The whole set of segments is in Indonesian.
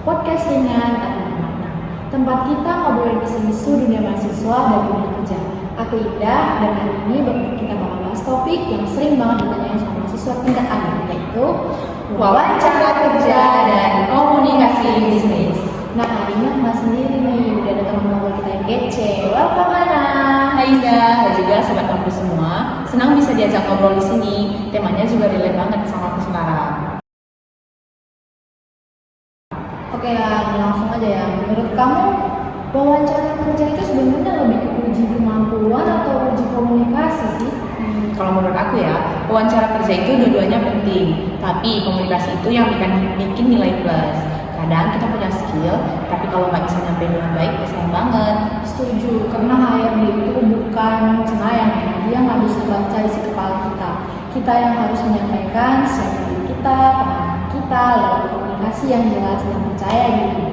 podcast ringan tapi bermakna. Tempat kita ngobrol isu-isu dunia mahasiswa dan dunia kerja. Aku Indah dan hari ini kita bakal bahas topik yang sering banget ditanyain sama mahasiswa tingkat akhir, yaitu wawancara kerja dan komunikasi bisnis. Nah, hari ini aku nggak sendiri nih, udah ada teman ngobrol kita yang kece. Welcome Hana. Hai Indah, dan juga sobat kampus semua. Senang bisa diajak ngobrol di sini. Temanya juga relate banget sama aku sekarang. Oke, langsung aja ya. Menurut kamu, wawancara kerja itu sebenarnya lebih ke uji kemampuan atau uji komunikasi sih? Kalau menurut aku ya, wawancara kerja itu dua-duanya penting. Tapi komunikasi itu yang bikin nilai plus. Kadang kita punya skill, tapi kalau nggak bisa nyampein dengan baik, ya sayang banget. Setuju, karena HRD itu bukan cenayang ya. Dia nggak bisa baca isi kepala kita. Kita yang harus menyampaikan siapa diri kita, pengalaman kita, lewat komunikasi yang jelas dan percaya diri.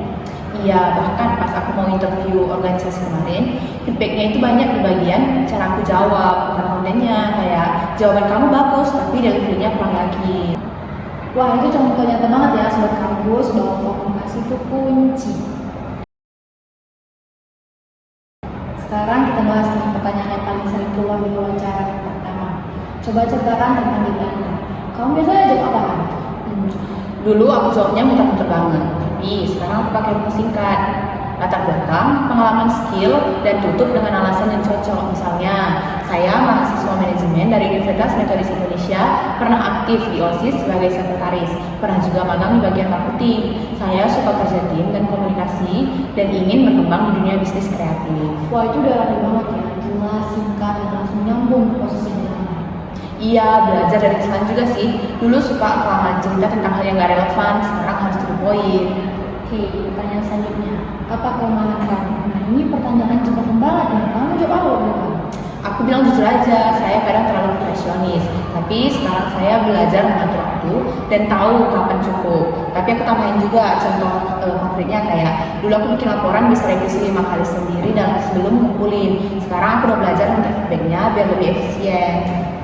Iya, bahkan pas aku mau interview organisasi kemarin, feedbacknya itu banyak di bagian cara aku jawab, bukan kontennya. Kayak jawaban kamu bagus, tapi delivery-nya kurang yakin. Wah, itu contoh nyata banget ya sobat kampus bahwa komunikasi itu kunci. Sekarang kita bahas tentang pertanyaan yang paling sering keluar di wawancara pertama. Coba ceritakan tentang diri Anda. Kamu biasanya jawab apa kan? Dulu aku jawabnya muter-muter banget, tapi sekarang aku pakai rumus singkat. Latar belakang, pengalaman skill, dan tutup dengan alasan yang cocok. Misalnya, saya mahasiswa manajemen dari Universitas Metodis Indonesia, pernah aktif di OSIS sebagai sekretaris, pernah juga magang di bagian marketing. Saya suka kerja tim dan komunikasi, dan ingin berkembang di dunia bisnis kreatif. Wah, itu udah rapi banget ya, jelas, singkat, dan langsung nyambung ke posisi yang lama. Iya, belajar dari kesalahan juga sih. Dulu suka kelamaan cerita tentang hal yang gak relevan, sekarang harus to the point. Oke, pertanyaan selanjutnya. Apa kelemahan kamu? Nah, ini pertanyaan cepat banget nih. Kamu jawab apa berapa? Aku bilang jujur aja, saya kadang terlalu perfeksionis. Tapi sekarang saya belajar mengatur waktu dan tahu kapan cukup. Tapi aku tambahin juga contoh konkretnya kayak dulu aku bikin laporan bisa revisi 5 kali sendiri dan sebelum ngumpulin. Sekarang aku udah belajar minta feedbacknya biar lebih efisien.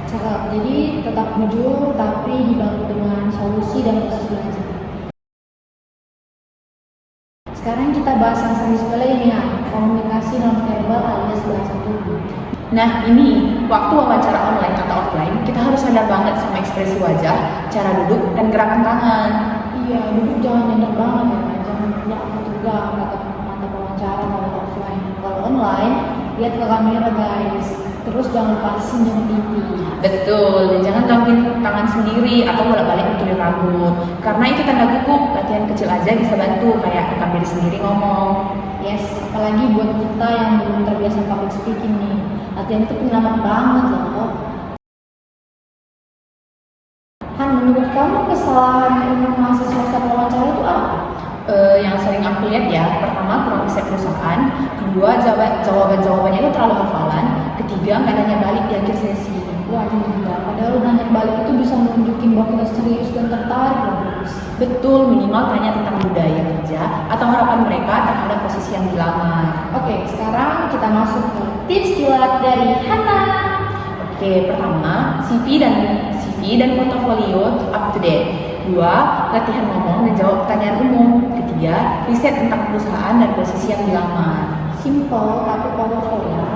Cakep. Jadi tetap jujur tapi dibantu dengan solusi dan proses belajar. Sekarang kita bahas yang sering sepele ini ya, komunikasi nonverbal alias bahasa tubuh. Nah ini, waktu wawancara online atau offline, kita harus sadar banget sama ekspresi wajah, cara duduk, dan gerakan tangan. Iya, duduk jangan nyender banget ya, jangan tegang mata wawancara kalau offline. Kalau online, lihat ke kamera guys. Terus jangan lupa senyum pipi. Betul, dan jangan gangguin tangan sendiri atau bolak-balik betulin rambut. Karena itu tanda gugup, latihan kecil aja bisa bantu, kayak rekam diri sendiri ngomong. Yes, apalagi buat kita yang belum terbiasa public speaking nih. Latihan itu penyelamat banget loh. Han, menurut kamu kesalahan umum mahasiswa saat wawancara itu apa? Yang sering aku lihat ya, pertama kurang riset perusahaan, kedua jawaban-jawabannya itu terlalu hafalan, ketiga nggak nanya balik di akhir sesi. Wah, iya, padahal nanya balik itu bisa menunjukin bahwa kita serius dan tertarik loh guys. Betul, minimal tanya tentang budaya kerja atau harapan mereka terhadap posisi yang dilamar. Oke, sekarang kita masuk ke tips kilat dari Hana. Oke, pertama CV dan portofolio up to date. Dua, latihan ngomong dan jawab pertanyaan umum. Ketiga, riset tentang perusahaan dan posisi yang dilamar. Simple tapi powerful ya.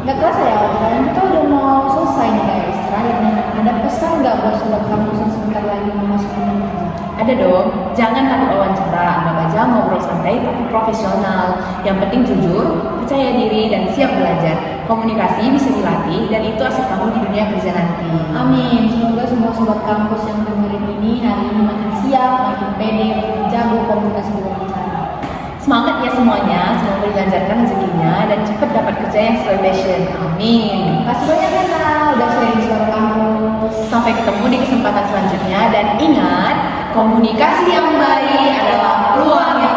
Gak kerasa ya, obrolan kita udah mau selesai nih guys. Terakhir nih, ada pesan gak buat sobat kampus yang sebentar lagi mau masuk dunia kerja? Ada dong, jangan takut wawancara, anggap aja ngobrol santai tapi profesional. Yang penting jujur, percaya diri, dan siap belajar. Komunikasi bisa dilatih dan itu aset kamu di dunia kerja nanti. Amin, semoga semua sobat kampus yang dengerin ini hari ini makin siap, makin pede, makin jago komunikasi di wawancara. Semangat ya semuanya, semoga dilancarkan rezekinya dan cepat dapat kerja yang sesuai passion. Amin. Makasih banyak Hana, udah sharing suara kampus. Sampai ketemu di kesempatan selanjutnya dan ingat, komunikasi yang baik adalah peluang yang